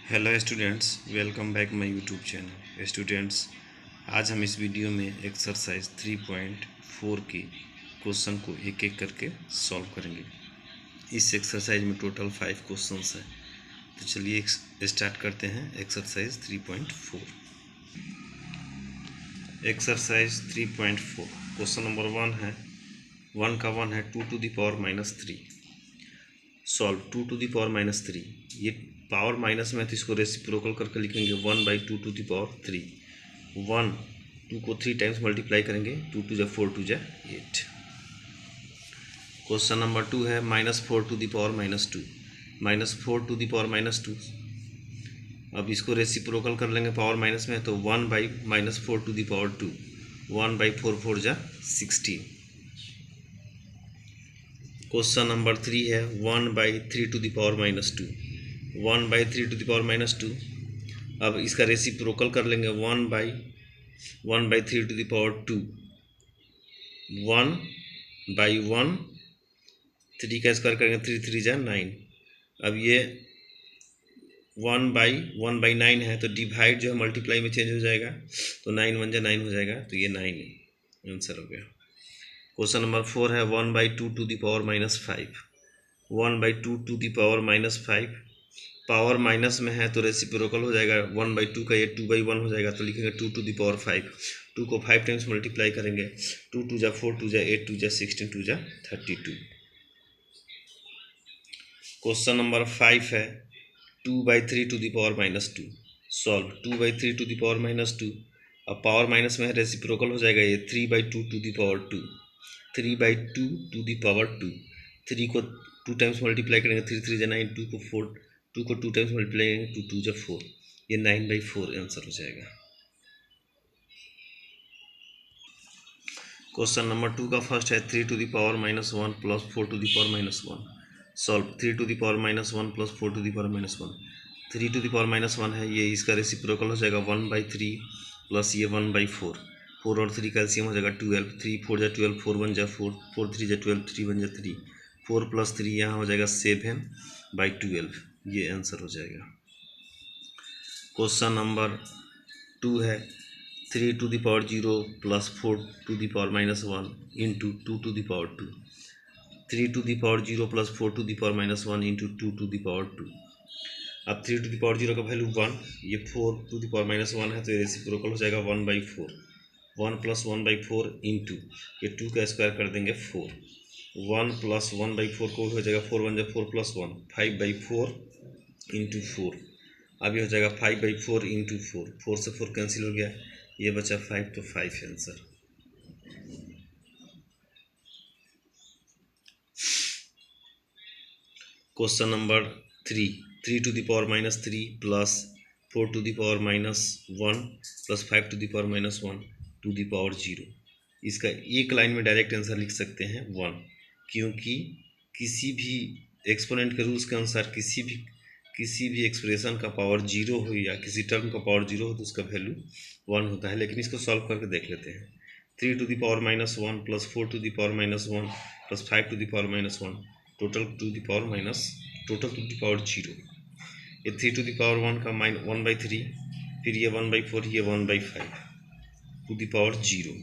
Hello students, welcome back my YouTube channel. Students, आज हम इस वीडियो में एक्सरसाइज 3.4 के क्वेश्चन को एक एक करके सॉल्व करेंगे। इस एक्सरसाइज में टोटल 5 क्वेश्चंस हैं। तो चलिए स्टार्ट करते हैं एक्सरसाइज 3.4। एक्सरसाइज 3.4 क्वेश्चन नंबर 1 है। 1 का 1 है 2 to the power -3। Solve 2 to the power -3। ये पावर माइनस में है तो इसको रेसिप्रोकल करके लिखेंगे 1/2 to the power 3। 1 2 को 3 टाइम्स मल्टीप्लाई करेंगे, 2 2 जा 4 2 जा 8। क्वेश्चन नंबर 2 है -4 to the power -2। -4 to the power -2। अब इसको रेसिप्रोकल कर लेंगे, पावर माइनस में है तो 1/-4 to the power 2। 1/4 4 जा 16। क्वेश्चन नंबर 3 है 1/3 to the power -2। 1/3 to the power -2। अब इसका रेसिप्रोकल कर लेंगे 1/3 to the power 2। 1/1 3 का स्क्वायर करेंगे, 3 3 जा 9। अब ये 1/9 है तो डिवाइड जो है मल्टीप्लाई में चेंज हो जाएगा, तो 9 1 जा 9 हो जाएगा, तो ये 9 आंसर हो गया। क्वेश्चन नंबर 4 है 1/2 to the power -5। 1/2 to the power -5। Power minus में है तो रेसिप्रोकल हो जाएगा, 1/2 का ये 2/1 हो जाएगा, तो लिखेंगे 2 to the power 5। 2 को 5 टाइम्स मल्टीप्लाई करेंगे, 2 2 जा 4 2 जा 8 2 जा 16 2 जा 32। क्वेश्चन नंबर 5 है 2/3 to the power -2। Solve 2/3 to the power -2। अब पावर माइनस में है, रेसिप्रोकल हो जाएगा, ये 3/2 to the power 2। 3/2 to the power 2। 3 को 2 टाइम्स मल्टीप्लाई करेंगे, 3 3 जा 9। 2 को 2 टाइम्स मल्टीप्लाई करेंगे, 2 2 जा 4। ये 9/4 आंसर हो जाएगा। क्वेश्चन नंबर 2 का फर्स्ट है 3 to the power -1 + 4 to the power -1। Solve 3 to the power -1 + 4 to the power -1। 3 to the power -1 है, ये इसका रेसिप्रोकल हो जाएगा 1/3 प्लस ये 1/4। 4 और 3 कैल्सियम हो जाएगा 12। 3 4 जा 12, 4 1 जा 4, 4 3 जा 12, 3 1 जा 3। 4 + 3 यहाँ हो जाएगा 7/12। ये आंसर हो जाएगा। क्वेश्चन नंबर 2 है 3 to the power 0 + 4 to the power -1 into 2 to the power 2। 3 to the power 0 + 4 to the power -1 into 2 to the power 2। अब 3 to the power 0 का वैल्यू 1, ये 4 to the power -1 है तो ये रेसिप्रोकल हो जाएगा 1/4। 1 + 1/4 इंटू ये 2 का स्क्वायर कर देंगे 4। 1 + 1/4 को हो जाएगा 4 1 जा 4 + 1 5/4 इंटू 4। अब ये हो जाएगा 5/4 इंटू 4। 4 से 4 कैंसिल हो गया, ये बचा 5, तो 5 answer. Question number 3 3 to the power -3 + 4 to the power -1 + 5 to the power -1 to the power 0। इसका एक लाइन में डायरेक्ट आंसर लिख सकते हैं 1, क्योंकि किसी भी एक्सपोनेंट के रूल्स के अनुसार किसी भी एक्सप्रेशन का पावर 0 हो या किसी टर्म का पावर 0 हो तो उसका वैल्यू 1 होता है। लेकिन इसको सॉल्व करके देख लेते हैं। 3 to the power -1 + 4 to the power -1 + 5 to the power -1 total two the power 0। ये 3 to the power 1 का 1/3, फिर ये 1/4, ये 1/5 to the power 0।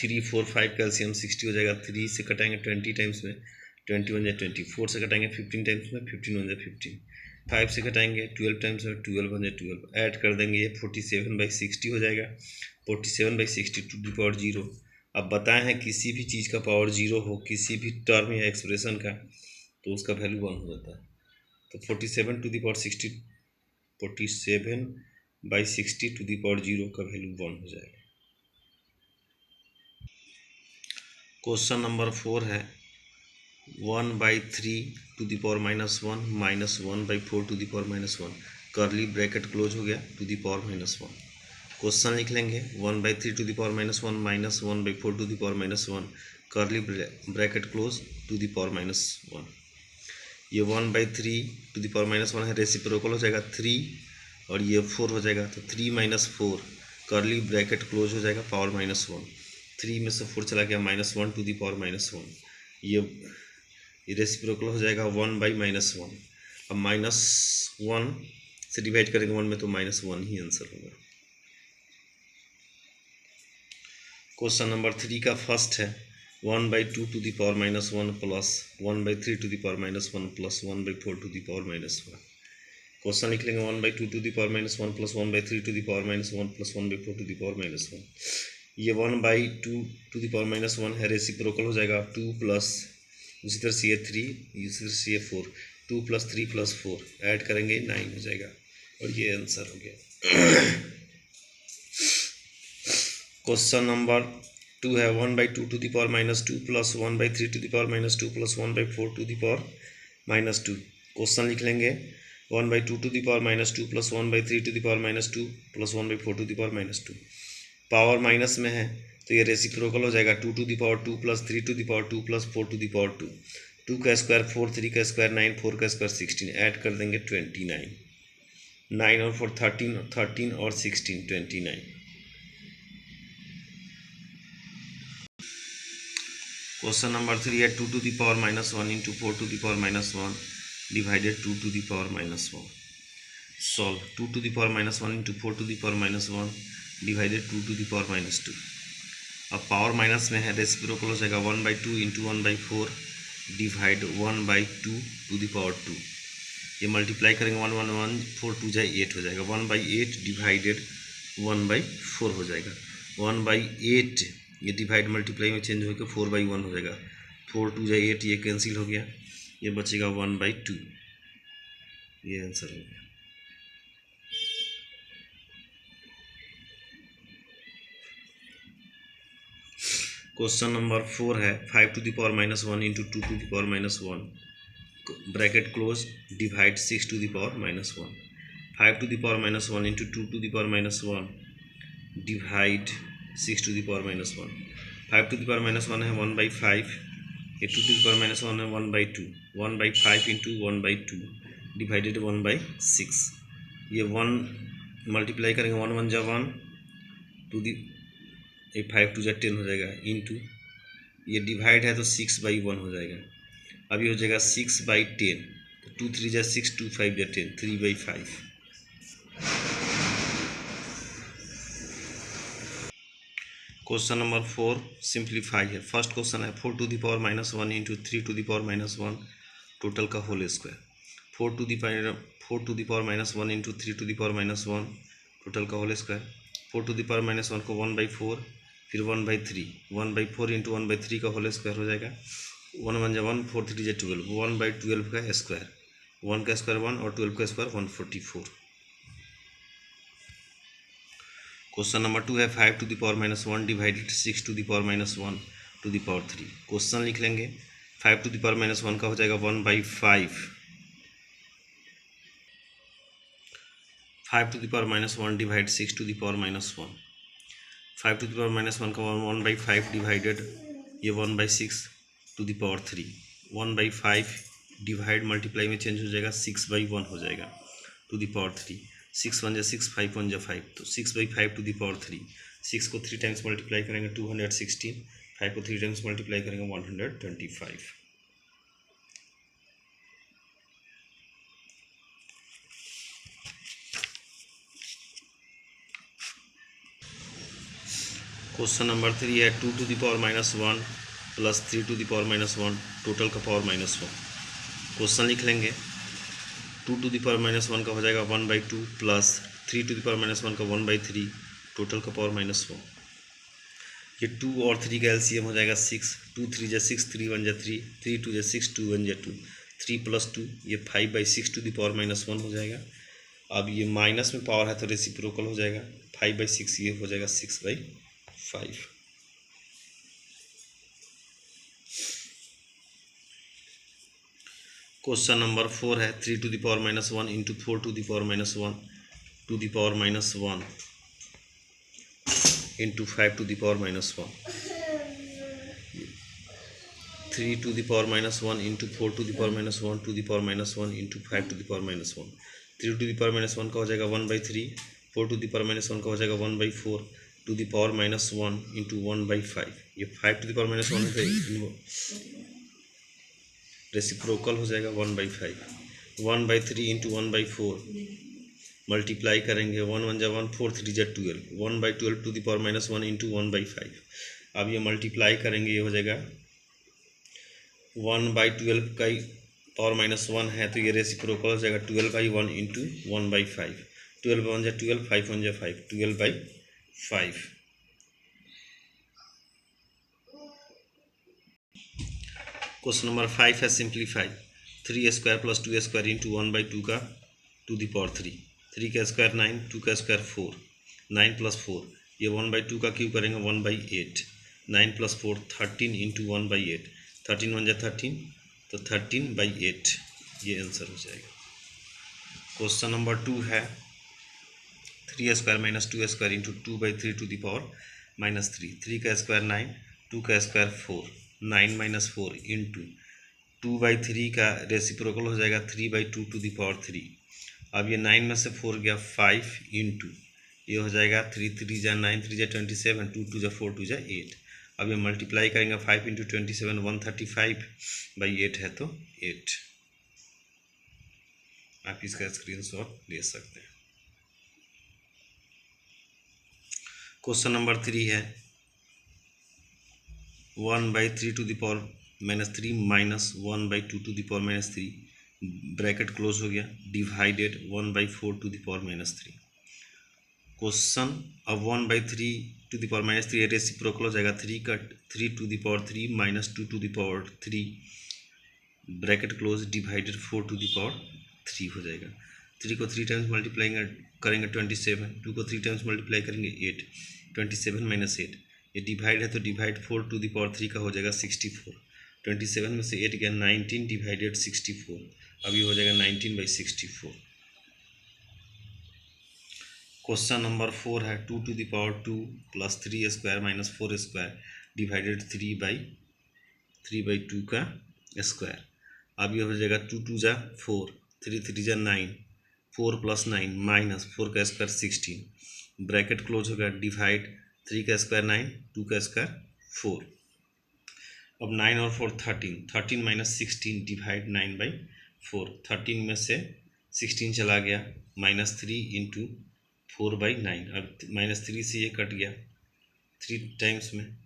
3 4 5 कैल्सियम 60 हो जाएगा। 3 से कटाएंगे 20 टाइम्स में, 21 या 20। 4 से कटाएंगे 15 टाइम्स में, 15 1 या 15। 5 से कटाएंगे 12 टाइम्स में, 12 1 या 12। ऐड कर देंगे, ये 47/60 हो जाएगा। 47/60 to the power 0। अब बताएं हैं किसी भी चीज़ का पावर 0 हो, किसी भी टर्म या एक्सप्रेशन का, तो उसका वैल्यू 1 हो जाता है। तो 47 to the power 60, 47/60 to the power 0 का वैल्यू 1 हो जाएगा। क्वेश्चन नंबर 4 है 1/3 to the power -1 - 1/4 to the power -1। Curly bracket close हो गया, to the power -1। क्वेश्चन लिख लेंगे 1/3 to the power -1 - 1/4 to the power -1 curly bracket close to the power -1। ये 1/3 to the power -1 है, reciprocal हो जाएगा 3 और ये 4 हो जाएगा, तो 3 - 4 कर्ली ब्रैकेट क्लोज हो जाएगा पावर -1। 3 में से 4 चला गया, -1 to the power -1। ये रेसिप्रोकल हो जाएगा 1/-1। अब -1 से डिवाइड करेंगे 1 में तो -1 ही आंसर होगा। क्वेश्चन नंबर 3 का फर्स्ट है 1/2 to the power -1 plus 1/3 to the power -1 plus 1/4 to the power -1। Question लिख लेंगे 1/2 to the power -1 plus 1/3 to the power -1 plus 1/4 to the power -1। ये 1/2 टू द पावर -1 है, रेसिप्रोकल हो जाएगा 2 plus उसी तरह से ये 3, इसी तरह से ये 4, 2 + 3 + 4 ऐड करेंगे 9 हो जाएगा और ये आंसर हो गया। क्वेश्चन नंबर 2 है 1/2 to the power -2 plus 1/3 to the power -2 plus 1/4 to the power -2। Question लिख लेंगे 1/2 to the power -2 plus 1/3 to the power -2 plus 1/4 to the power -2। Power minus में है तो ये रेसिप्रोकल हो जाएगा 2 to the power 2 plus 3 to the power 2 plus 4 to the power 2। 2 का square 4, 3 का स्क्वायर 9, 4 का स्क्वायर 16, ऐड कर देंगे 29। 9 और 4 13, 13 और 16 29। क्वेश्चन नंबर 3 है 2 to the power -1 into 4 to the power -1 divided 2 to the power -1। Solve 2 to the power -1 into 4 to the power -1 divided 2 to the power -2। अब power minus में है, रेसिप्रोकल हो जाएगा 1/2 into 1/4 divide 1/2 to the power 2। ये multiply करेंगे 1 1 1 4 2 जाए 8 हो जाएगा। 1/8 डिवाइडेड 1/4 हो जाएगा। 1/8 ये डिवाइड मल्टीप्लाई में चेंज होकर 4/1 हो जाएगा। 4 2 जाए 8, ये कैंसिल हो गया, ये बचेगा 1/2। ये आंसर हो गया। क्वेश्चन नंबर 4 है 5 to the power -1 into 2 to the power -1 bracket close divide 6 to the power -1। 5 to the power -1 into 2 to the power -1 divide 6 to the power -1। 5 to the power -1 है 1/5, ये 2 टू द पावर -1 है 1/2। 1/5 into 1/2 divided 1/6। ये 1 multiply करेंगे 1 1 जा 1 to the 5 2 जा 10 हो जाएगा into ये डिवाइड है तो 6/1 हो जाएगा। अभी हो जाएगा 6/10, तो 2 3 जा 6, 2 5 जा 10, 3/5। क्वेश्चन नंबर 4 सिंप्लीफाई है। फर्स्ट क्वेश्चन है 4 to the power -1 into 3 to the power -1 total का whole square. 4 to the power -1 into 3 to the power -1 total का whole square. 4 to the power -1 को 1/4, फिर 1/3, 1/4 इंटू 1/3 का होल स्क्वायर हो जाएगा। 1 1 जा 1, 4 3 जा 12, 1/12 का स्क्वायर, 1 का स्क्वायर 1 और 12 का स्क्वायर 144। क्वेश्चन नंबर 2 है 5 to the power -1 divided 6 to the power -1 to the power 3। Question लिख लेंगे 5 टू द पावर -1 का हो जाएगा 1/5। 5 to the power -1 divide 6 to the power -1। 5 to the power -1 का 1/5 डिवाइडेड ये 1/6 to the power 3। 1/5 divide multiply में change हो जाएगा 6/1 हो जाएगा टू द पावर 3। 6 1 जा 6, 5 1 जा 5, तो 6/5 टू द पावर 3। 6 को 3 टाइम्स मल्टीप्लाई करेंगे 216, 5 को 3 टाइम्स मल्टीप्लाई करेंगे 125। क्वेश्चन नंबर 3 है 2 to the power -1 plus 3 to the power -1 total का पावर -1। क्वेश्चन लिख लेंगे 2 टू द पावर -1 का हो जाएगा 1/2 प्लस 3 टू द पावर -1 का 1/3 टोटल का पावर -1। ये 2 और 3 का एलसीएम हो जाएगा 6, 2 3 जा 6, 3 1 जा 3, 3 2 जा 6, 2 1 जा 2, 3 + 2 ये 5/6 टू द पावर -1 हो जाएगा। अब ये माइनस में पावर है तो रेसिप्रोकल हो जाएगा, 5/6 ये हो जाएगा 6/5। क्वेश्चन नंबर 4 है 3 to the power -1 into 4 to the power -1 to the power -1 into 5 to the power -1। 3 to the power -1 into 4 to the power -1 to the power -1 into 5 to the power -1। 3 to the power -1 का हो जाएगा 1/3, 4 to the power -1 का हो जाएगा 1/4 to the power -1 into 1/5। ये 5 to the power -1 है reciprocal हो जाएगा 1/5। 1/3 इंटू 1/4 मल्टीप्लाई करेंगे, 1 1 जा 1, 4 3 जा 12, 1/12 टू द पावर -1 इंटू 1/5। अब ये मल्टीप्लाई करेंगे, ये हो जाएगा 1/12 का पावर -1 है तो ये रेसिप्रोकल हो जाएगा 12/1 इंटू 1/5। 12 1 जा 12, 5 1 जा 5, 12/5। क्वेश्चन नंबर 5 है सिंप्लीफाई 3² + 2² इंटू 1/2 का टू द पावर 3, 3 का स्क्वायर 9, 2 का स्क्वायर 4, 9 + 4, ये 1/2 का क्यों करेंगे 1/8, 9 + 4 13 इंटू 1/8, 13 1 जा 13 तो 13/8 ये आंसर हो जाएगा। क्वेश्चन नंबर 2 है 3² - 2² इंटू 2/3 टू द पावर -3, 3 का स्क्वायर 9, 2 का स्क्वायर 4, 9 - 4 इंटू 2/3 का रेसिप्रोकल हो जाएगा 3/2 टू द पावर 3। अब ये 9 में से 4 गया 5 इंटू ये हो जाएगा 3 3 जा 9, 3 जा 27, 2 2 जा 4, 2 जा 8। अब ये मल्टीप्लाई करेंगे 5 इंटू 27 135/8 है तो 8। आप इसका स्क्रीनशॉट ले सकते हैं। क्वेश्चन नंबर 3 है 1/3 to the power -3 minus 1/2 to the power -3 bracket close हो गया divided 1/4 to the power -3। Question अब 1/3 टू द पावर -3 रेसिप्रोकल हो जाएगा 3 to the power 3 minus 2 to the power 3 bracket close divided 4 to the power 3 हो जाएगा। 3 को 3 times multiply करेंगे 27, 2 को 3 टाइम्स मल्टीप्लाई करेंगे 8, 27 - 8 ये डिवाइड है तो डिवाइड 4 टू द पावर 3 का हो जाएगा 64, 27 में से 8 गया 19 डिवाइडेड 64, अब ये हो जाएगा 19/64। क्वेश्चन नंबर 4 है 2 टू द पावर 2 + 3² - 4² डिवाइडेड 3/2 का स्क्वायर। अब ये हो जाएगा 2 2 जा 4, 3 3 जा 9, 4 + 9 माइनस 4 का स्क्वायर 16 ब्रैकेट क्लोज होगा डिवाइड 3 का स्क्वायर 9, 2 का स्क्वायर 4। अब 9 और 4 13, 13 - 16 डिवाइड 9/4, 13 में से 16 चला गया -3 इंटू 4/9। अब -3 से ये कट गया 3 टाइम्स में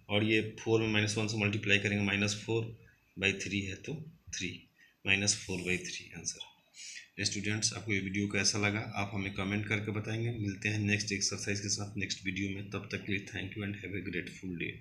और ये 4 में -1 से मल्टीप्लाई करेंगे -4/3 है तो 3 -4/3 आंसर। स्टूडेंट्स आपको ये वीडियो कैसा लगा आप हमें कमेंट करके बताएंगे। मिलते हैं नेक्स्ट एक्सरसाइज के साथ नेक्स्ट वीडियो में, तब तक के लिए thank you and have a grateful day.